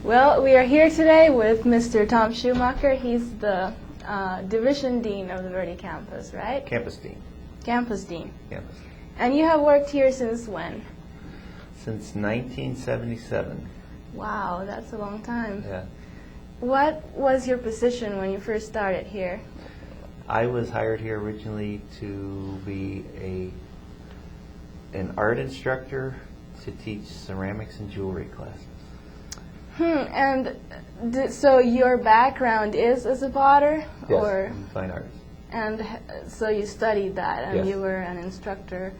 Well, we are here today with Mr. Tom Schumacher. He's the Division Dean of the Verde campus, right? Campus Dean. Campus Dean. Campus. And you have worked here since when? Since 1977. Wow, that's a long time. Yeah. What was your position when you first started here? I was hired here originally to be an art instructor to teach ceramics and jewelry classes. And so your background is as a potter? Yes, or in fine arts. And so you studied that, and Yes. you were an instructor.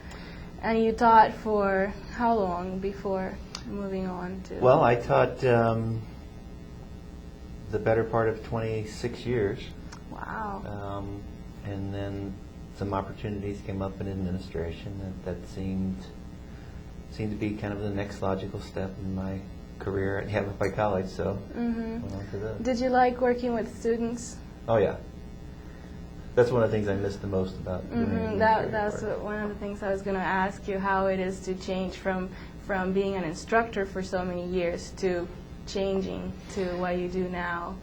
And you taught for how long before moving on to? Well, I taught the better part of 26 years. Wow. And then some opportunities came up in administration that seemed to be kind of the next logical step in my career at Yavapai College, so went on to that. Did you like working with students? Oh yeah. That's one of the things I miss the most about doing That's one of the things I was going to ask you, how it is to change from being an instructor for so many years to changing to what you do now.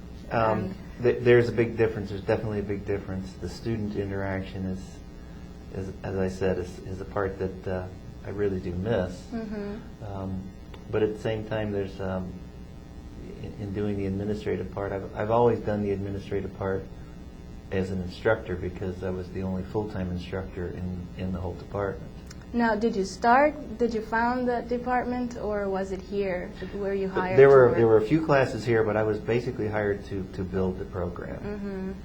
There's a big difference. There's definitely a big difference. The student interaction is as I said, is a part that I really do miss. But at the same time, there's in doing the administrative part, I've always done the administrative part as an instructor because I was the only full-time instructor in the whole department. Now, did you found that department, or was it here? Were you hired? There were a few classes here, but I was basically hired to build the program,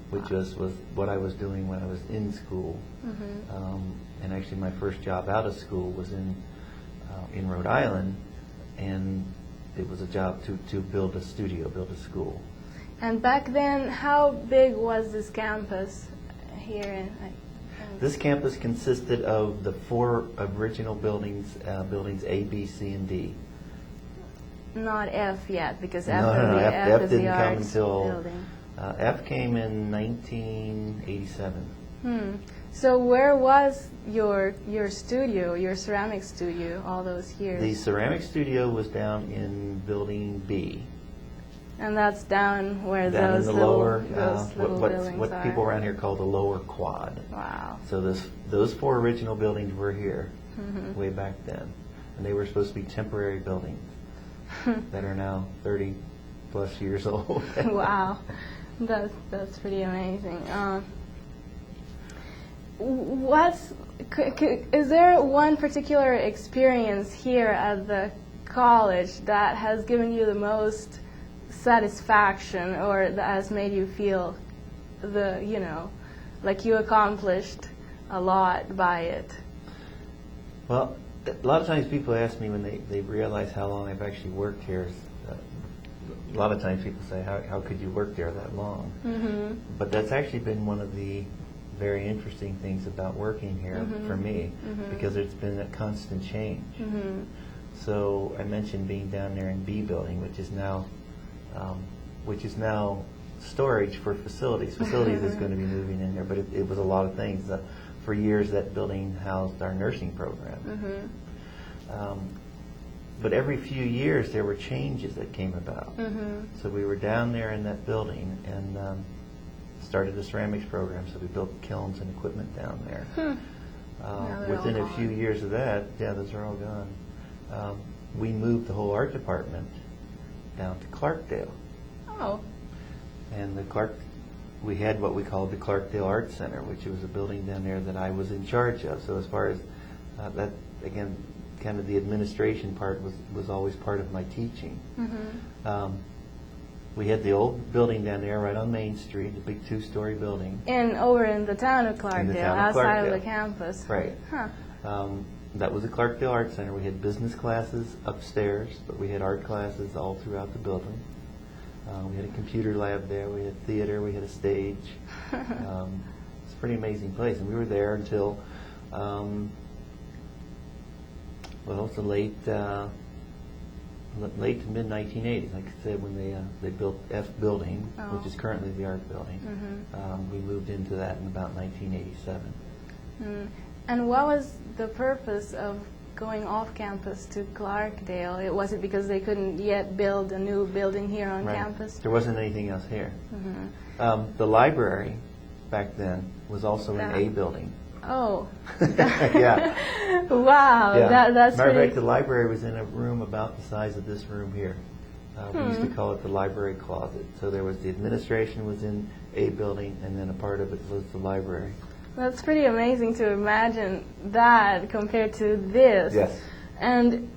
which was what I was doing when I was in school. And actually, my first job out of school was in Rhode Island, and it was a job to build a studio, build a school. And back then, how big was this campus here in? This campus consisted of the 4 original buildings, buildings A, B, C, and D. Not F yet, because F, No, F is the didn't come arts until building. F came in 1987. So where was your studio, your ceramic studio, all those years? The ceramic studio was down in building B. And that's down where Down those in the little, lower, those little buildings what are. people around here call the lower quad. Wow. So those 4 original buildings were here way back then. And they were supposed to be temporary buildings that are now 30 plus years old. Wow. That's pretty amazing. Is there one particular experience here at the college that has given you the most satisfaction, or that has made you feel like you accomplished a lot by it? Well, a lot of times people ask me when they realize how long I've actually worked here. A lot of times people say, how could you work there that long? But that's actually been one of the very interesting things about working here for me, because it's been a constant change. So I mentioned being down there in B building, which is now storage for facilities. Facilities is going to be moving in there, but it was a lot of things. For years, that building housed our nursing program. But every few years, there were changes that came about. So we were down there in that building and started a ceramics program. So we built kilns and equipment down there. Within a few years of that, those are all gone. We moved the whole art department down to Clarkdale. Oh. And we had what we called the Clarkdale Art Center, which was a building down there that I was in charge of. So as far as that, again, kind of the administration part was always part of my teaching. We had the old building down there right on Main Street, the big 2-story building. Over in the town of Clarkdale, outside of the Clarkdale. campus. Right. That was the Clarkdale Art Center. We had business classes upstairs, but we had art classes all throughout the building. We had a computer lab there. We had theater. We had a stage. It's a pretty amazing place, and we were there until the late to mid 1980s. Like I said, when they built F building, which is currently the art building, we moved into that in about 1987. And what was the purpose of going off campus to Clarkdale? Was it because they couldn't yet build a new building here on Right. campus? There wasn't anything else here. The library back then was also an A building. Oh. Yeah. Wow. Yeah. That's Matter of pretty. fact, the library was in a room about the size of this room here. We used to call it the library closet. So there was the administration was in A building, and then a part of it was the library. That's pretty amazing to imagine that compared to this. Yes. And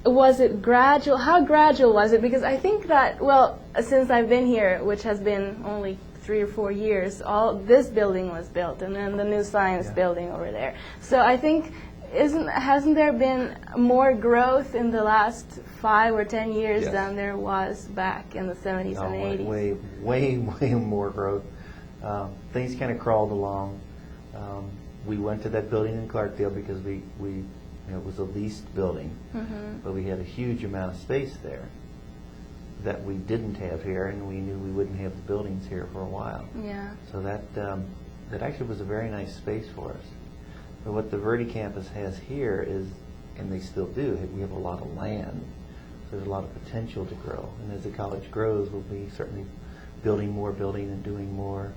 was it gradual? How gradual was it? Because I think that, well, since I've been here, which has been only 3 or 4 years, all this building was built, and then the new science building over there. So I think, hasn't there been more growth in the last 5 or 10 years Yes. than there was back in the 70s and 80s? Way more growth. Things kind of crawled along. We went to that building in Clarkdale because it was a leased building, but we had a huge amount of space there that we didn't have here, and we knew we wouldn't have the buildings here for a while. Yeah. So that actually was a very nice space for us. But what the Verde campus has here is, and they still do, we have a lot of land. So there's a lot of potential to grow. And as the college grows, we'll be certainly building more building and doing more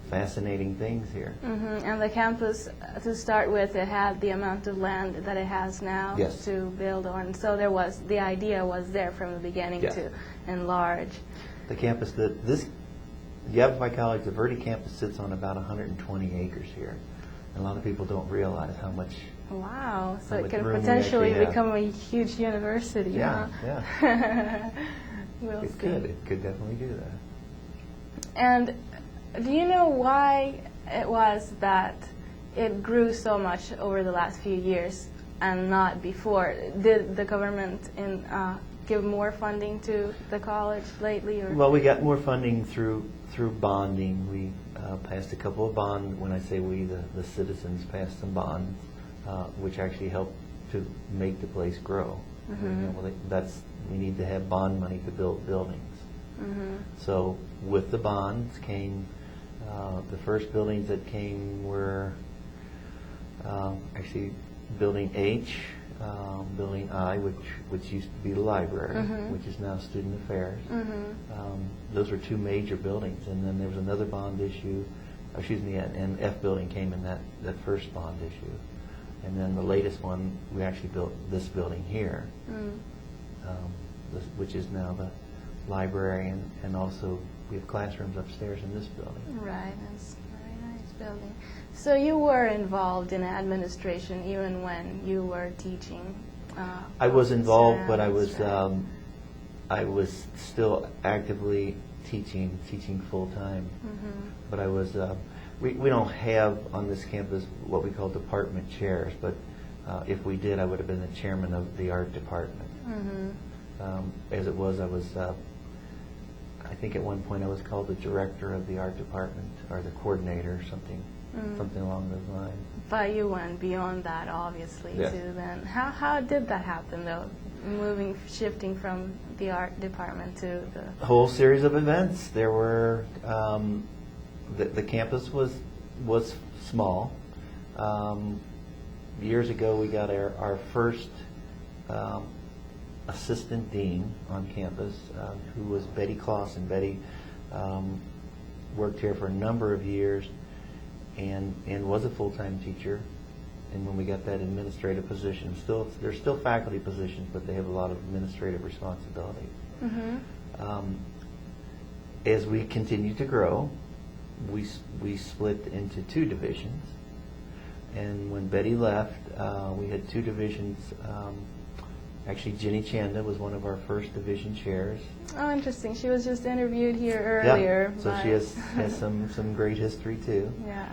fascinating things here. And the campus, to start with, it had the amount of land that it has now Yes. to build on. So the idea was there from the beginning Yes. to enlarge. The campus, Yavapai College, the Verde campus sits on about 120 acres here. And a lot of people don't realize how much. Wow. So How it much could room we potentially actually have. become a huge university. Yeah, huh? yeah. We'll It see. could definitely do that. And do you know why it was that it grew so much over the last few years and not before? Did the government give more funding to the college lately? Or? Well, we got more funding through bonding. We passed a couple of bonds. When I say we, the citizens passed some bonds, which actually helped to make the place grow. We need to have bond money to build buildings. So with the bonds came, the first buildings that came were actually Building H, Building I, which used to be the library, which is now Student Affairs. Those were 2 major buildings, and then there was another bond issue, and F building came in that first bond issue. And then the latest one, we actually built this building here, which is now the library, and also we have classrooms upstairs in this building. Right, that's a very nice building. So you were involved in administration even when you were teaching? I was involved, but I right. was still actively teaching full time. But I was, we don't have on this campus what we call department chairs, but if we did, I would have been the chairman of the art department. As it was, I think at one point I was called the director of the art department, or the coordinator, or something along those lines. But you went beyond that, obviously, Yes. too. Then, how did that happen, though? Shifting from the art department to the A whole series of events. There were the campus was small. Years ago, we got our first assistant dean on campus, who was Betty Clausen. Betty worked here for a number of years and was a full-time teacher. And when we got that administrative position, there's still faculty positions, but they have a lot of administrative responsibility. As we continued to grow, we split into 2 divisions. And when Betty left, we had 2 divisions. Actually, Jenny Chanda was one of our first division chairs. Oh, interesting. She was just interviewed here earlier. Yeah, so she has some great history too. Yeah.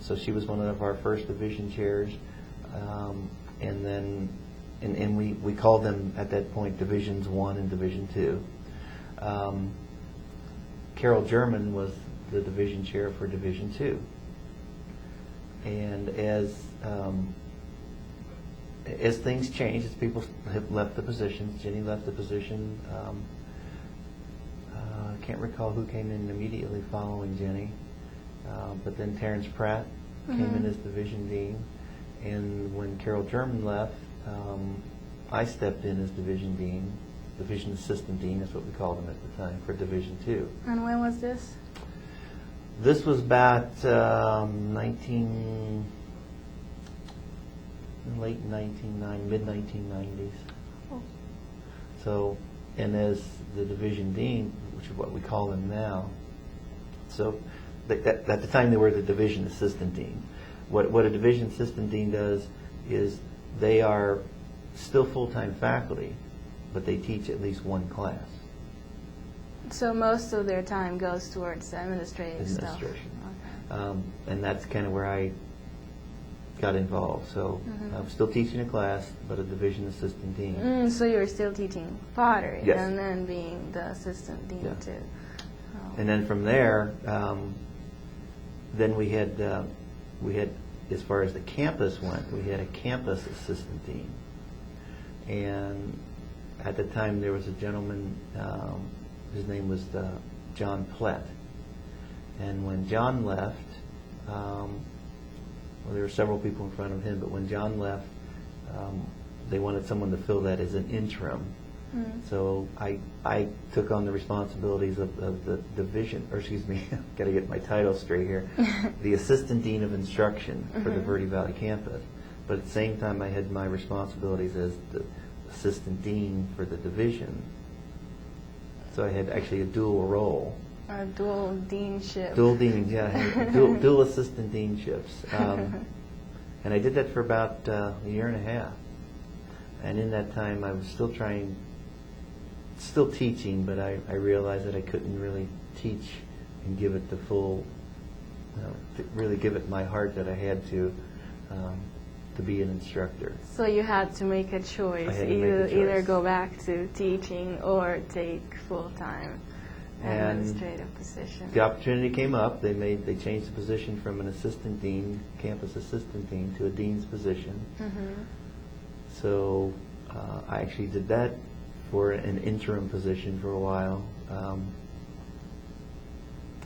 So she was one of our first division chairs, and then we called them at that point Divisions 1 and Division 2. Carol German was the division chair for Division 2, and as things changed, as people have left the positions, Jenny left the position. I can't recall who came in immediately following Jenny, but then Terrence Pratt came in as division dean, And when Carol German left, I stepped in as division dean, division assistant dean is what we called him at the time, for Division II. And when was this? This was about late 1990s, mid-1990s. Oh. So, and as the division dean, which is what we call him now, so at the time they were the division assistant dean. What a division assistant dean does is they are still full-time faculty, but they teach at least one class. So most of their time goes towards administrative stuff. Administration. Okay. And that's kind of where I got involved. So I'm still teaching a class, but a division assistant dean. So you were still teaching pottery, Yes. and then being the assistant dean Yeah. too. Oh. And then from there, then we had, as far as the campus went, we had a campus assistant dean. And at the time there was a gentleman, his name was John Plett. And when John left, well, there were several people in front of him, but when John left, they wanted someone to fill that as an interim. So I took on the responsibilities of the division, or excuse me, got to get my title straight here, the Assistant Dean of Instruction for the Verde Valley Campus. But at the same time, I had my responsibilities as the Assistant Dean for the division. So I had actually a dual role. A dual deanship. Dual dean, yeah, dual assistant deanships. And I did that for about a year and a half. And in that time, I was still teaching, but I realized that I couldn't really teach and give it the full, to really give it my heart that I had to be an instructor. So you had to make a choice, I had to make a choice. either go back to teaching or take full-time administrative position. The opportunity came up. They changed the position from an assistant dean, campus assistant dean, to a dean's position. So I actually did that for an interim position for a while,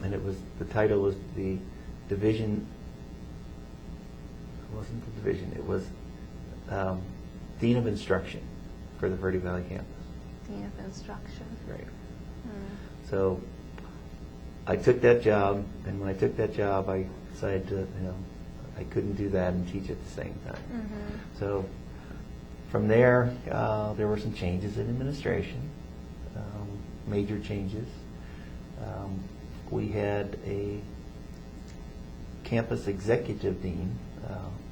and the title was the division. It wasn't the division. It was Dean of Instruction for the Verde Valley Campus. Dean of Instruction. Right. So I took that job, and when I took that job, I decided to, I couldn't do that and teach at the same time. So from there, there were some changes in administration, major changes. We had a campus executive dean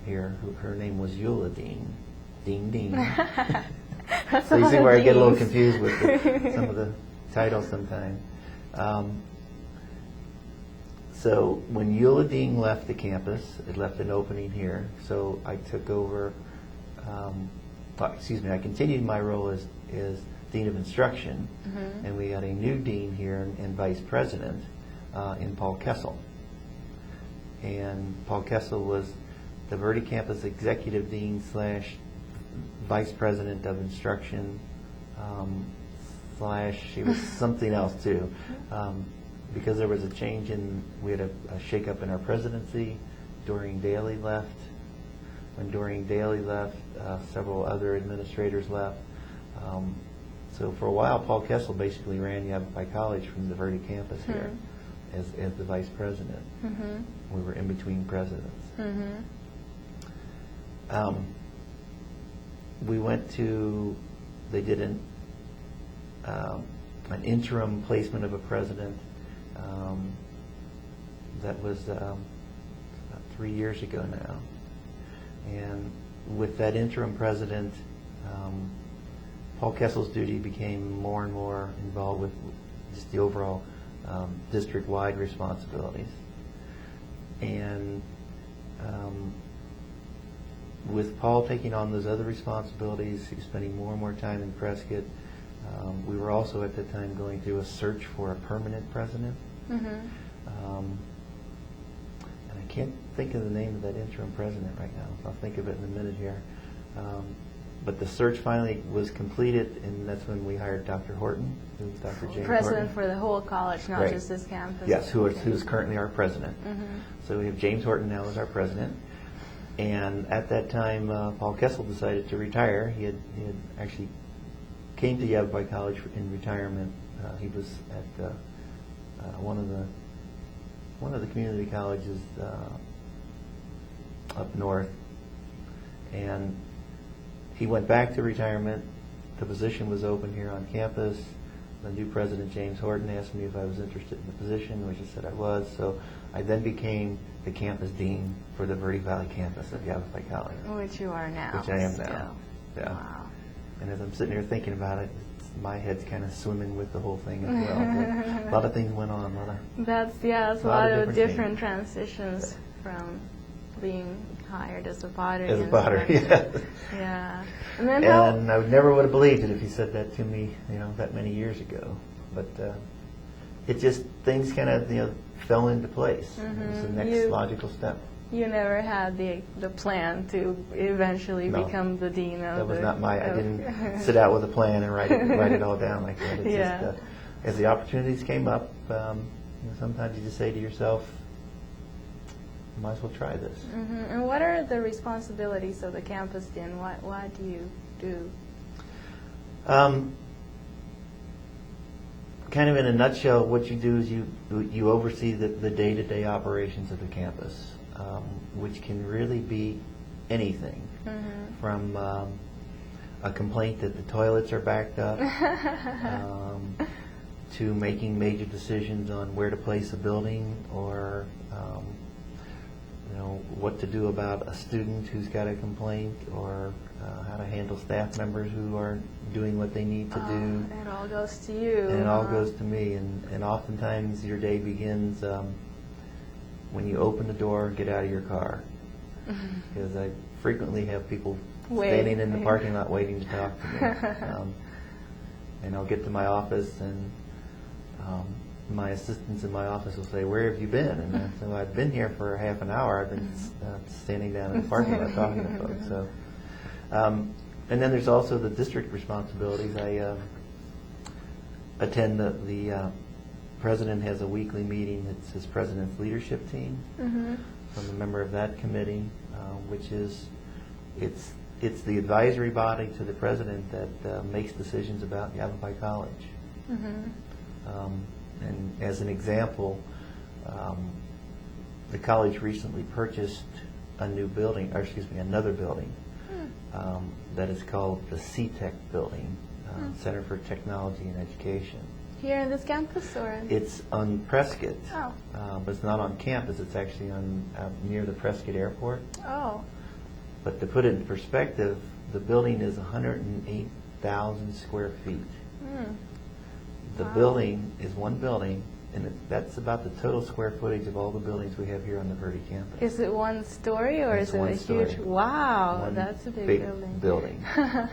here. Her name was Eula Dean. Dean. So you see where I get a little confused with some of the titles sometimes. So when Eula Dean left the campus, it left an opening here. So I took over, I continued my role as Dean of Instruction, and we got a new dean here and vice president in Paul Kessel. And Paul Kessel was the Verde Campus Executive Dean / Vice President of Instruction / she was something else too. Because there was a change we had a shake-up in our presidency. Doreen Daly left. When Doreen Daly left, several other administrators left. So for a while, Paul Kessel basically ran Yavapai College from the Verde campus here as the vice president. We were in between presidents. We went to, they did an interim placement of a president. That was about 3 years ago now. And with that interim president, Paul Kessel's duty became more and more involved with just the overall district-wide responsibilities. And with Paul taking on those other responsibilities, he was spending more and more time in Prescott. We were also at the time going through a search for a permanent president. And I can't think of the name of that interim president right now. I'll think of it in a minute here. But the search finally was completed, and that's when we hired Dr. Horton, who's Dr. James President Horton. for the whole college, not Right. just this campus. Yes, who's currently our president. So we have James Horton now as our president. And at that time, Paul Kessel decided to retire. He had actually came to Yavapai College in retirement. He was at one of the community colleges up north, and he went back to retirement. The position was open here on campus. The new president, James Horton, asked me if I was interested in the position, which I said I was. So I then became the campus dean for the Verde Valley campus of Yavapai College. Which you are now. Which I am still. now. Yeah. Wow. And as I'm sitting here thinking about it, my head's kind of swimming with the whole thing as well. A lot of things went on. That's a lot of different things. Transitions from being hired as a potter. As a potter, yeah. Yeah. And then and I never would have believed it if you said that to me, that many years ago. But it just, things kind of, fell into place. It was the next logical step. You never had the plan to eventually become the dean of that was not I didn't sit out with a plan and write it all down like that. It's just, as the opportunities came up, sometimes you just say to yourself, might as well try this. And what are the responsibilities of the campus dean? What do you do? Kind of in a nutshell, what you do is you oversee the day-to-day operations of the campus, which can really be anything, from a complaint that the toilets are backed up, to making major decisions on where to place a building, or what to do about a student who's got a complaint, or how to handle staff members who aren't doing what they need to do. It all goes to you. And it all goes to me. And oftentimes your day begins when you open the door and get out of your car. Because I frequently have people standing in the parking lot waiting to talk to me. And I'll get to my office, and my assistants in my office will say, "Where have you been?" And I say, "Well, I've been here for half an hour. I've been standing down in the parking lot talking to folks." So, and then there's also the district responsibilities. I attend the president has a weekly meeting. It's his president's leadership team. I'm a member of that committee, which is it's the advisory body to the president that makes decisions about Yavapai College. And as an example, the college recently purchased another building that is called the CTEC building, Center for Technology and Education. Here in this campus, or? It's on Prescott, Oh. but it's not on campus. It's actually near the Prescott Airport. Oh. But to put it in perspective, the building is 108,000 square feet. The building is one building, and that's about the total square footage of all the buildings we have here on the Verde campus. Is it one story, or It's is it one a story. huge? Wow, One that's a big building. Matter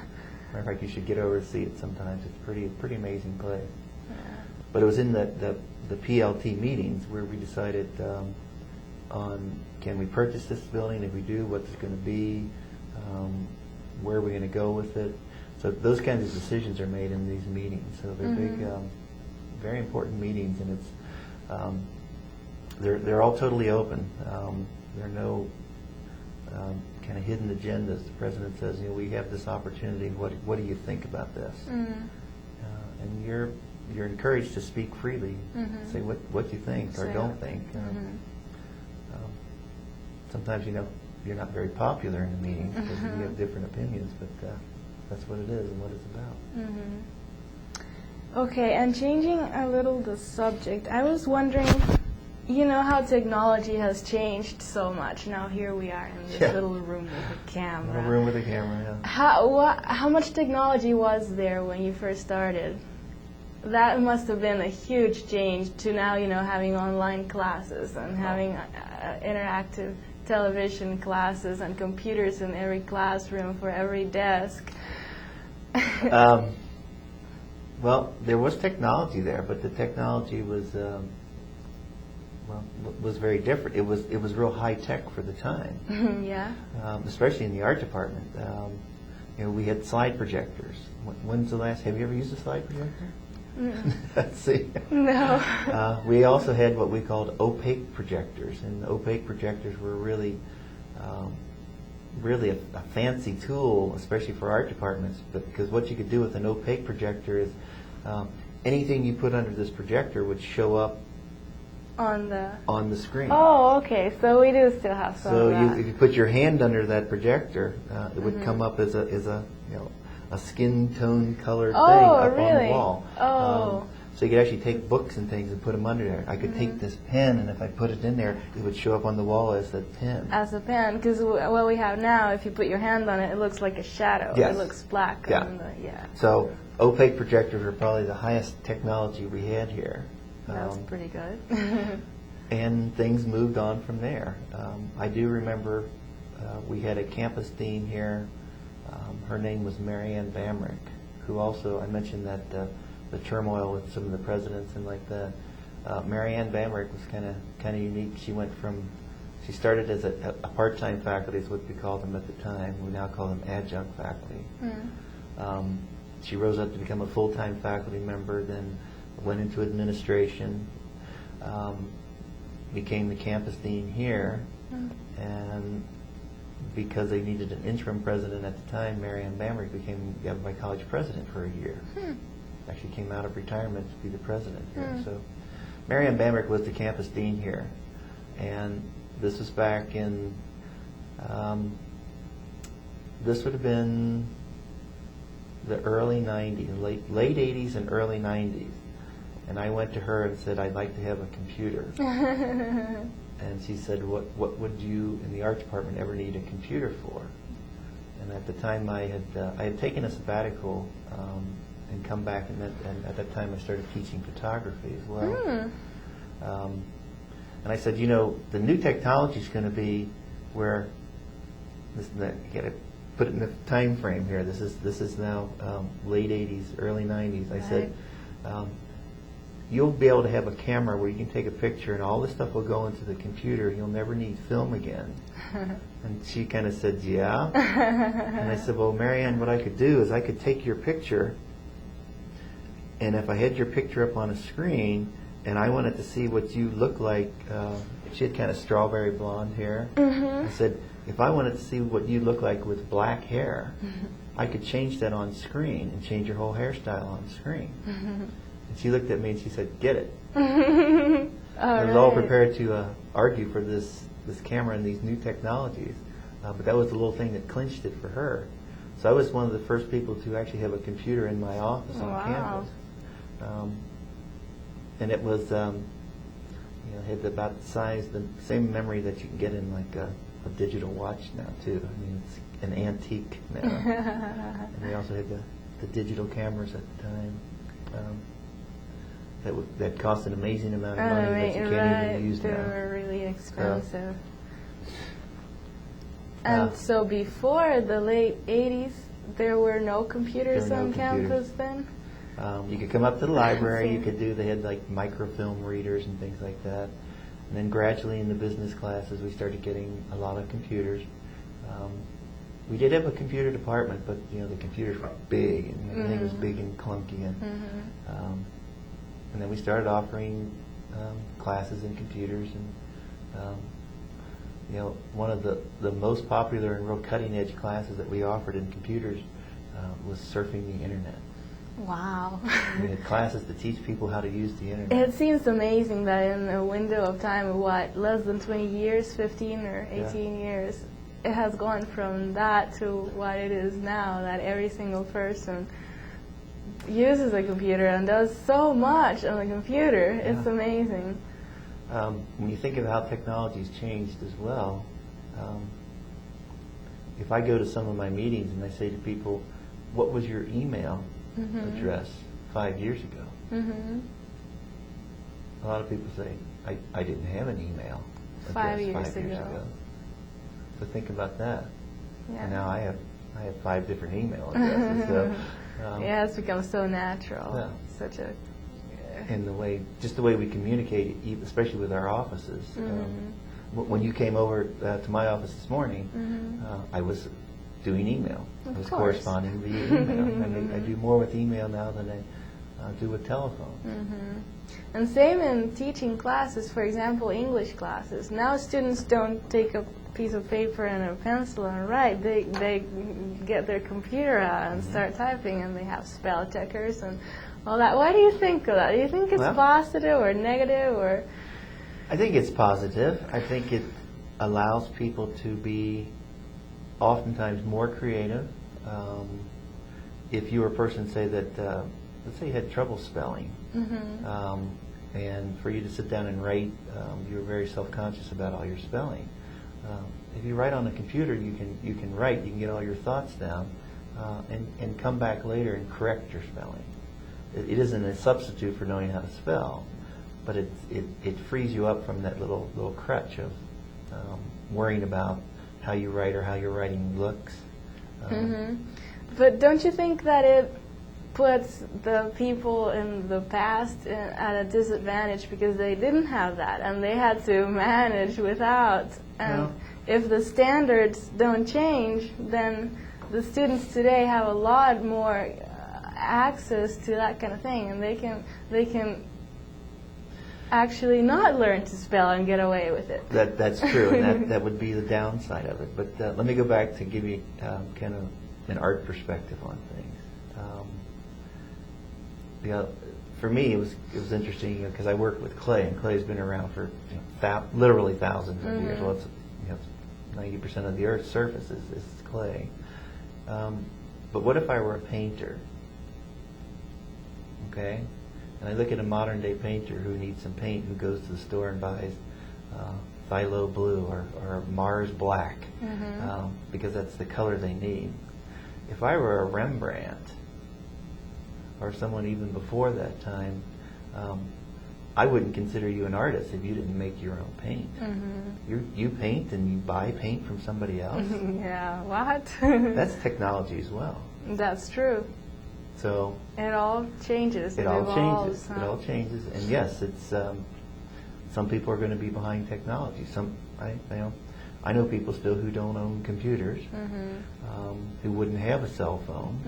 of fact, you should get over to see it sometimes. It's a pretty amazing place. But it was in the PLT meetings where we decided on, can we purchase this building? If we do, what's it going to be? Where are we going to go with it? So those kinds of decisions are made in these meetings. So they're big, very important meetings, and it's they're all totally open. There are no kind of hidden agendas. The president says, we have this opportunity. What do you think about this? And you're encouraged to speak freely, say what you think or don't think. Sometimes you're not very popular in the meetings because you have different opinions, but that's what it is and what it's about. Okay, and changing a little the subject, I was wondering, how technology has changed so much. Now here we are in this little room with a camera. Little room with a camera, yeah. How much technology was there when you first started? That must have been a huge change to now, having online classes and having interactive television classes and computers in every classroom for every desk. Well, there was technology there, but the technology was very different. It was real high tech for the time. Yeah. Especially in the art department. We had slide projectors. When's the last? Have you ever used a slide projector? Let's see. No. We also had what we called opaque projectors, and opaque projectors were really really a fancy tool, especially for art departments. But because what you could do with an opaque projector is anything you put under this projector would show up on the screen. Oh, okay. So we do still have some So of that. if you put your hand under that projector, it would come up as a a skin tone colored thing up on the wall. Oh. So you could actually take books and things and put them under there. I could take this pen, and if I put it in there, it would show up on the wall as a pen. As a pen, because what we have now, if you put your hand on it, it looks like a shadow. Yes. It looks black. Yeah. On the, yeah. So opaque projectors are probably the highest technology we had here. That's pretty good. And things moved on from there. I do remember we had a campus dean here. Her name was Marianne Bamrick, who also, I mentioned that the turmoil with some of the presidents and like that. Marianne Bamrick was kind of unique. She started as a part-time faculty, is what we called them at the time. We now call them adjunct faculty. She rose up to become a full-time faculty member, then went into administration, became the campus dean here, and because they needed an interim president at the time, Marianne Bamrick became Yavapai College president for a year. Actually came out of retirement to be the president here. So Marianne Bamrick was the campus dean here, and this was back in, this would have been the early 90s, late 80s and early 90s. And I went to her and said, I'd like to have a computer. And she said, what would you in the art department ever need a computer for? And at the time I had taken a sabbatical and come back, and at that time I started teaching photography as well. And I said, the new technology is going to be where you got to put it in the time frame here. This is now late 80s, early 90s. I said, you'll be able to have a camera where you can take a picture and all this stuff will go into the computer. You'll never need film again. And she kind of said, yeah. And I said, well, Marianne, what I could do is I could take your picture, and if I had your picture up on a screen and I wanted to see what you look like, she had kind of strawberry blonde hair. I said, if I wanted to see what you look like with black hair, I could change that on screen and change your whole hairstyle on screen. And she looked at me and she said, get it. I was all prepared to argue for this camera and these new technologies, but that was the little thing that clinched it for her. So I was one of the first people to actually have a computer in my office on campus. And it was, had about the size, the same memory that you can get in like a digital watch now too. I mean, it's an antique now. And they also had the digital cameras at the time. That cost an amazing amount of money that you can't even use now. They were really expensive. And so before the late 80s, there were no computers on campus then? You could come up to the library, they had like microfilm readers and things like that. And then gradually in the business classes, we started getting a lot of computers. We did have a computer department, but the computers were big, and everything was big and clunky. And then we started offering classes in computers, and one of the most popular and real cutting-edge classes that we offered in computers was surfing the internet. Wow. We had classes to teach people how to use the internet. It seems amazing that in a window of time of less than 20 years, 15 or 18 years, it has gone from that to what it is now, that every single person uses a computer and does so much on a computer. Yeah. It's amazing. When you think of how technology's changed as well, if I go to some of my meetings and I say to people, what was your email address 5 years ago? A lot of people say, I didn't have an email address 5 years ago. So think about that. Yeah. And now I have 5 different email addresses. So, yeah, it's become so natural. Yeah. Such a. And the way we communicate, especially with our offices. When you came over to my office this morning, I was doing email. I was corresponding via email. I do more with email now than I do with telephone. And same in teaching classes, for example, English classes. Now students don't take a piece of paper and a pencil and write. They get their computer out and start typing, and they have spell checkers and all that. Why do you think of that? Do you think it's positive or negative, or? I think it's positive. I think it allows people to be oftentimes more creative. If you were a person, say that, let's say you had trouble spelling, and for you to sit down and write, you were very self-conscious about all your spelling. If you write on a computer, you can write, you can get all your thoughts down, and come back later and correct your spelling. It isn't a substitute for knowing how to spell, but it frees you up from that little crutch of worrying about how you write or how your writing looks. But don't you think that it puts the people in the past at a disadvantage because they didn't have that and they had to manage without? And if the standards don't change, then the students today have a lot more access to that kind of thing, and they can actually not learn to spell and get away with it. That's true, and that would be the downside of it. But let me go back to give you kind of an art perspective on things. For me, it was interesting because I work with clay, and clay's been around for literally thousands of years. Well, it's 90% of the Earth's surface is clay. But what if I were a painter? Okay, and I look at a modern day painter who needs some paint, who goes to the store and buys phthalo blue or Mars black because that's the color they need. If I were a Rembrandt, or someone even before that time, I wouldn't consider you an artist if you didn't make your own paint. You paint and you buy paint from somebody else. Yeah, what? That's technology as well. That's true. So it all changes. It all changes. It all changes, and yes, it's some people are going to be behind technology. I know people still who don't own computers, who wouldn't have a cell phone.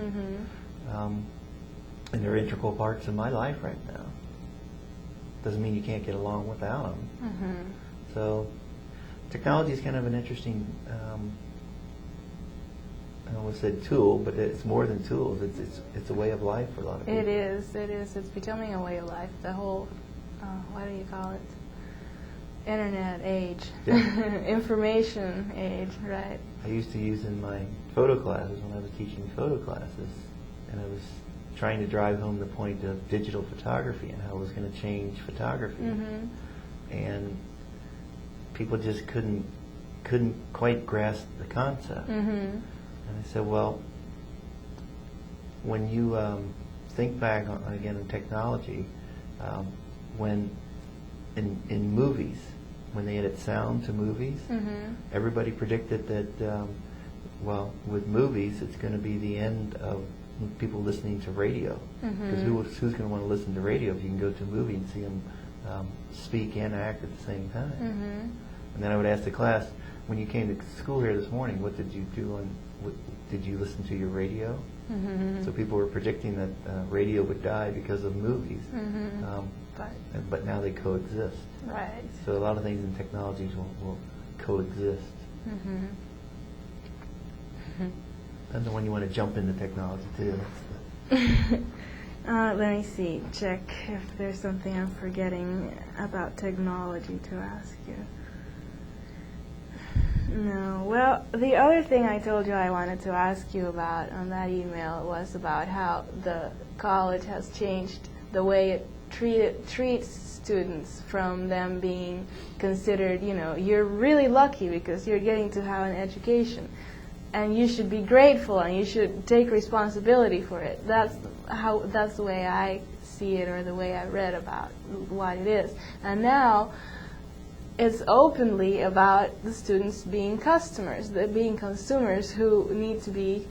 And they're integral parts of my life right now. Doesn't mean you can't get along without them. So technology is kind of an interesting, I almost said tool, but it's more than tools. It's a way of life for a lot of people. It is. It's becoming a way of life. The whole, what do you call it? Internet age. Information age, right. I used to use in my photo classes when I was teaching photo classes, and I was trying to drive home the point of digital photography and how it was going to change photography. And people just couldn't quite grasp the concept. And I said, well, when you think back on, again, in technology, when in movies, when they added sound to movies, everybody predicted that, well, with movies, it's going to be the end of people listening to radio. Because who's going to want to listen to radio if you can go to a movie and see them speak and act at the same time? And then I would ask the class, when you came to school here this morning, what did you do? Did you listen to your radio? So people were predicting that radio would die because of movies, but now they coexist. Right. So a lot of things in technologies will coexist. Depends on when you want to jump into technology too. Let me see, check if there's something I'm forgetting about technology to ask you. No. Well, the other thing I told you I wanted to ask you about on that email was about how the college has changed the way it treats students, from them being considered, you're really lucky because you're getting to have an education, and you should be grateful and you should take responsibility for it. That's the way I see it, or the way I read about what it is. And now it's openly about the students being customers, being consumers who need to be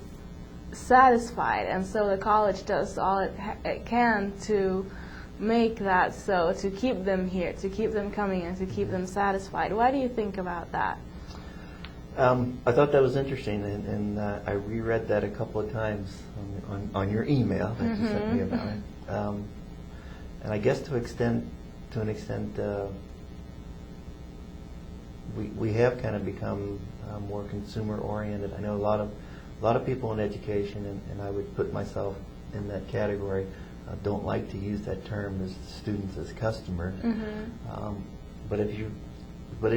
satisfied, and so the college does all it can to make that so, to keep them here, to keep them coming, and to keep them satisfied. What do you think about that? I thought that was interesting, and I reread that a couple of times on your email that you sent me about it. And I guess to an extent, we have kind of become more consumer oriented. I know a lot of people in education, and I would put myself in that category, don't like to use that term as students as customer. But if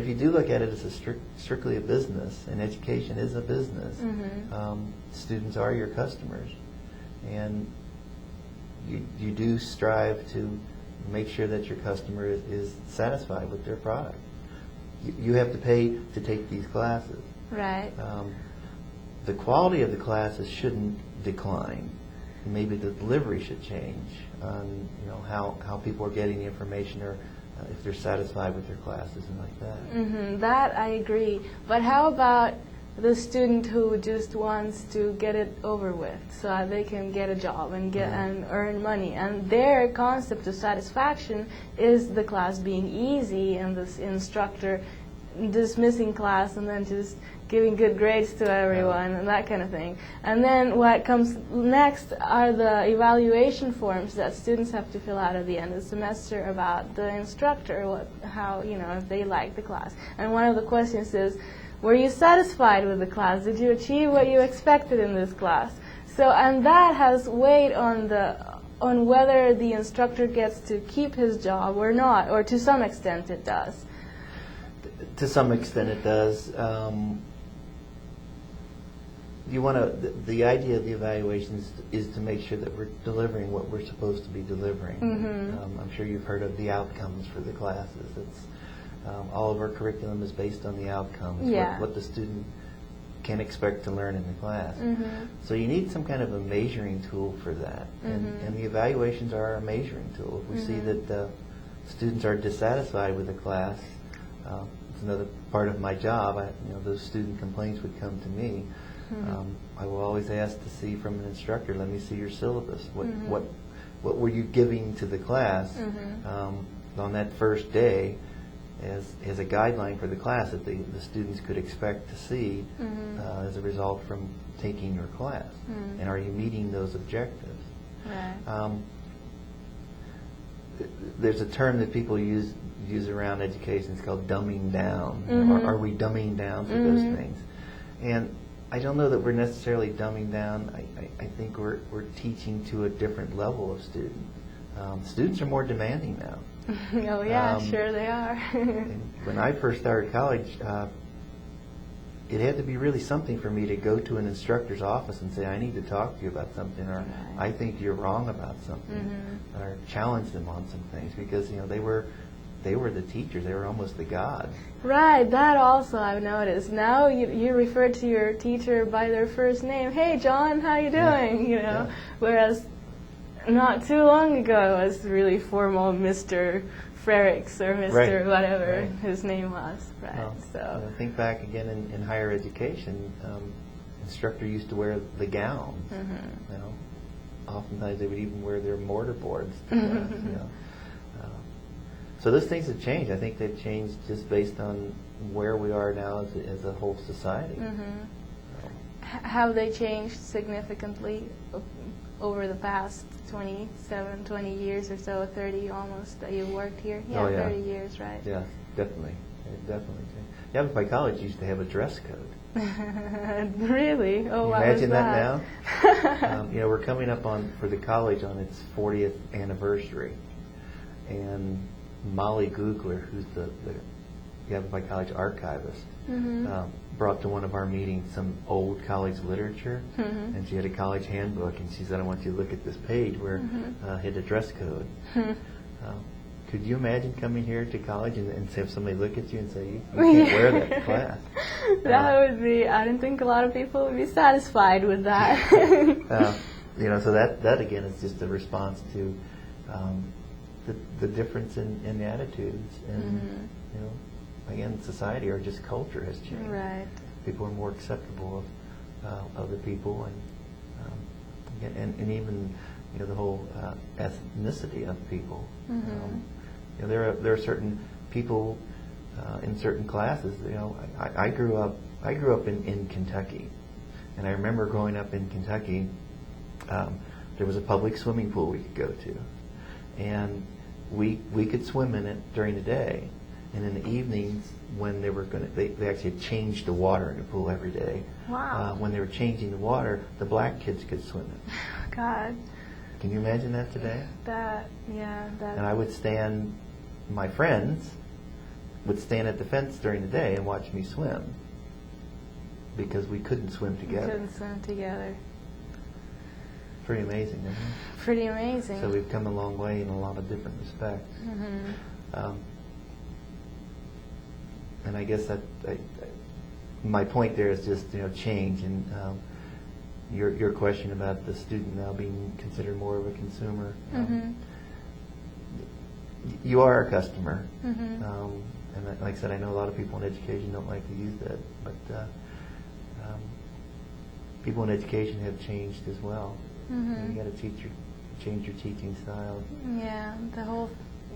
you do look at it as strictly a business, and education is a business, students are your customers, and you do strive to make sure that your customer is satisfied with their product. You have to pay to take these classes. Right. The quality of the classes shouldn't decline. Maybe the delivery should change on how people are getting the information, or if they're satisfied with their classes and like that. That I agree. But how about the student who just wants to get it over with so that they can get a job and and earn money, and their concept of satisfaction is the class being easy and this instructor dismissing class and then just giving good grades to everyone and that kind of thing. And then what comes next are the evaluation forms that students have to fill out at the end of the semester about the instructor, how, if they like the class. And one of the questions is, were you satisfied with the class? Did you achieve what you expected in this class? So, and that has weight on whether the instructor gets to keep his job or not, or to some extent it does. To some extent it does. The idea of the evaluations is to make sure that we're delivering what we're supposed to be delivering. I'm sure you've heard of the outcomes for the classes. It's all of our curriculum is based on the outcomes, what the student can expect to learn in the class. So you need some kind of a measuring tool for that, and the evaluations are a measuring tool. If we see that students are dissatisfied with the class, it's another part of my job. Those student complaints would come to me. I will always ask to see from an instructor, let me see your syllabus. What were you giving to the class on that first day as a guideline for the class that the students could expect to see as a result from taking your class? And are you meeting those objectives? Right. There's a term that people use around education. It's called dumbing down. Are we dumbing down for those things? And I don't know that we're necessarily dumbing down. I think we're teaching to a different level of student. Students are more demanding now. Oh yeah, sure they are. When I first started college, it had to be really something for me to go to an instructor's office and say, I need to talk to you about something, or I think you're wrong about something, or challenge them on some things, because they were the teachers. They were almost the gods. Right. That also I've noticed. Now you refer to your teacher by their first name. Hey, John, how you doing? Whereas not too long ago it was really formal, Mr. Frericks or Mr. whatever his name was. Right. Well, so think back again in higher education. Instructor used to wear the gowns. Oftentimes they would even wear their mortarboards. So those things have changed. I think they've changed just based on where we are now as a whole society. Have they changed significantly over the past 20 years or so, 30 almost, that you've worked here? 30 years, right? Yeah, definitely. Definitely. Yavapai College used to have a dress code. Really? Oh, wow. Imagine that now. We're coming up for the college on its 40th anniversary. And Molly Googler, who's the Yavapai College archivist, brought to one of our meetings some old college literature, and she had a college handbook, and she said, I want you to look at this page where it had a dress code. Could you imagine coming here to college and have somebody look at you and say, you can't wear that to class? That would be, I don't think a lot of people would be satisfied with that. So that again is just a response to the difference in attitudes, and again, society or just culture has changed. Right. People are more acceptable of other people, and even the whole ethnicity of people. There are certain people in certain classes. I grew up in Kentucky, and I remember growing up in Kentucky. There was a public swimming pool we could go to, and we could swim in it during the day, And in the evenings, when they were they actually had changed the water in the pool every day. Wow. When they were changing the water, the black kids could swim it. God. Can you imagine that today? That. And I would stand, my friends would stand at the fence during the day and watch me swim because we couldn't swim together. Couldn't swim together. Pretty amazing, isn't it? Pretty amazing. So we've come a long way in a lot of different respects. And I guess that my point there is just change, and your question about the student now being considered more of a consumer. You are a customer, and like I said, I know a lot of people in education don't like to use that, but people in education have changed as well. You got to change your teaching style. Yeah, the whole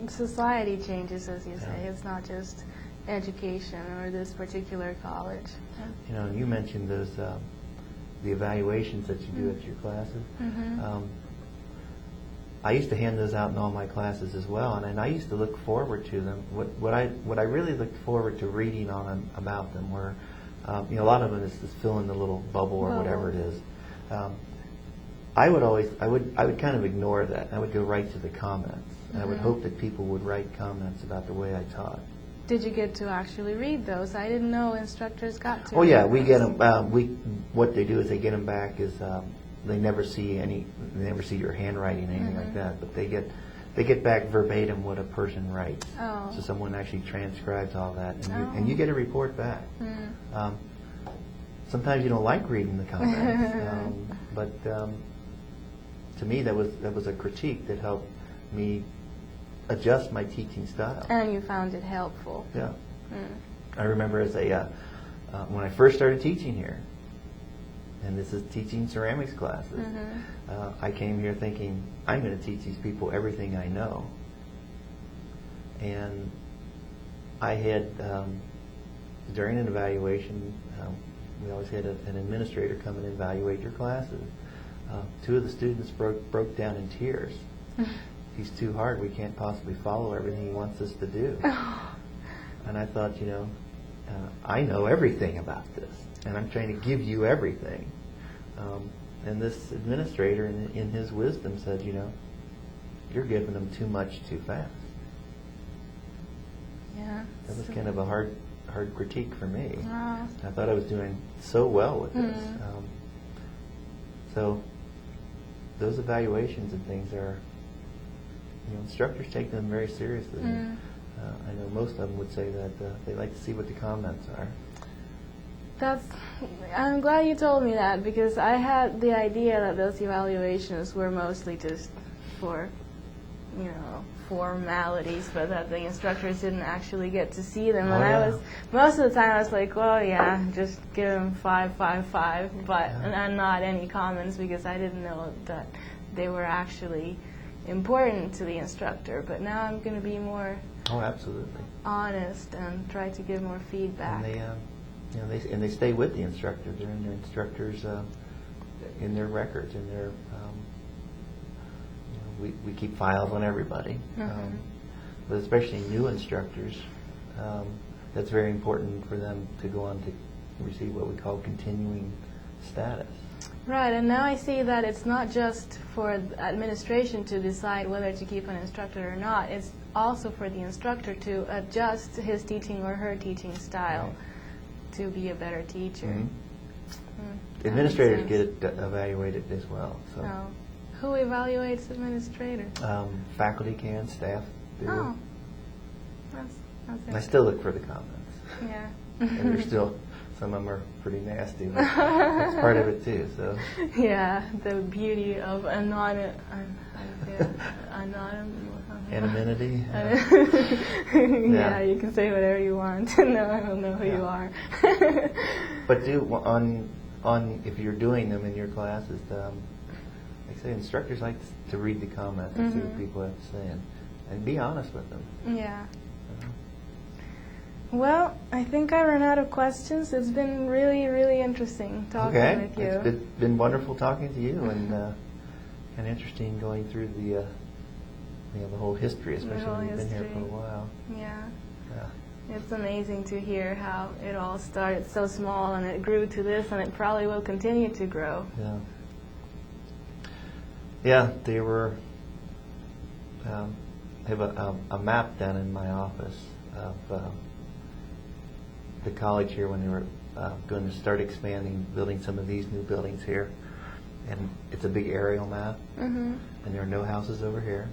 society changes, as you say. It's not just education or this particular college. You mentioned those the evaluations that you do at your classes. I used to hand those out in all my classes as well, and I used to look forward to them. What I really looked forward to reading on them, about them were, a lot of them is just fill in the little bubble or whatever it is. I would kind of ignore that. I would go right to the comments. And I would hope that people would write comments about the way I taught. Did you get to actually read those? I didn't know instructors got to. Oh yeah, we get them. What they do is they get them back. They never see your handwriting or anything like that. But they get back verbatim what a person writes. Oh. So someone actually transcribes all that, and you get a report back. Sometimes you don't like reading the comments, but to me that was a critique that helped me adjust my teaching style. And you found it helpful. Yeah. I remember when I first started teaching here, and this is teaching ceramics classes, I came here thinking, I'm going to teach these people everything I know. And I had, during an evaluation, we always had an administrator come and evaluate your classes. Two of the students broke down in tears. He's too hard. We can't possibly follow everything he wants us to do. And I thought, I know everything about this, and I'm trying to give you everything. And this administrator, in his wisdom, said, you're giving them too much too fast. Yeah. That was kind of a hard critique for me. Wow. I thought I was doing so well with this. So those evaluations and things are, instructors take them very seriously. I know most of them would say that they like to see what the comments are. I'm glad you told me that, because I had the idea that those evaluations were mostly just for, formalities, but that the instructors didn't actually get to see them. And most of the time I was like, well, yeah, just give them 5, 5, 5, and not any comments, because I didn't know that they were actually important to the instructor. But now I'm going to be more absolutely honest and try to give more feedback. And they stay with the instructor. They're in their instructors in their records, in their we keep files on everybody, but especially new instructors. That's very important for them to go on to receive what we call continuing status. Right, and now I see that it's not just for the administration to decide whether to keep an instructor or not. It's also for the instructor to adjust his teaching or her teaching style to be a better teacher. Administrators get it evaluated as well. So. Who evaluates administrators? Faculty can, staff do. Oh, that's I still look for the comments. Yeah. And there's still, some of them are pretty nasty, but that's part of it too. So. Yeah, the beauty of anonymity. Anonymity. Yeah, you can say whatever you want. No, I don't know who you are. But if you're doing them in your classes, like I say, instructors like to read the comments and see what people have to say, and be honest with them. Yeah. Well, I think I ran out of questions. It's been really, really interesting talking with you. It's been wonderful talking to you, and interesting going through the whole history, especially when you've been here for a while. Yeah. It's amazing to hear how it all started so small and it grew to this, and it probably will continue to grow. Yeah. Yeah, they were. I have a map down in my office of the college here when they were going to start expanding, building some of these new buildings here. And it's a big aerial map, and there are no houses over here,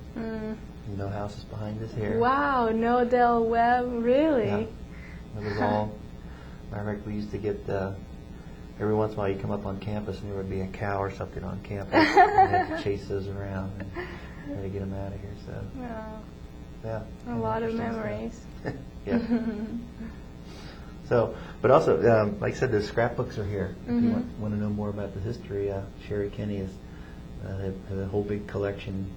no houses behind us here. Wow, no Del Webb, really? Yeah. It was all, matter of fact, we used to get, every once in a while you come up on campus and there would be a cow or something on campus, and you had to chase those around and try to get them out of here, so. Wow. Yeah. A lot of memories. Yeah. So, but also, like I said, the scrapbooks are here. If you want to know more about the history, Sherry Kenny has a whole big collection.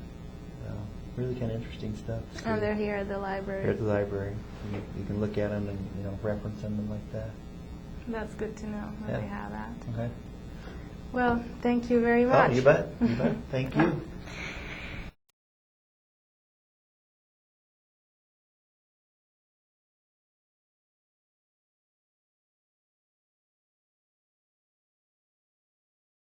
Really kind of interesting stuff. And they're here at the library. Here at the library. You can look at them and reference them and like that. That's good to know that they have that. Okay. Well, thank you very much. Oh, you bet. You bet. Thank you.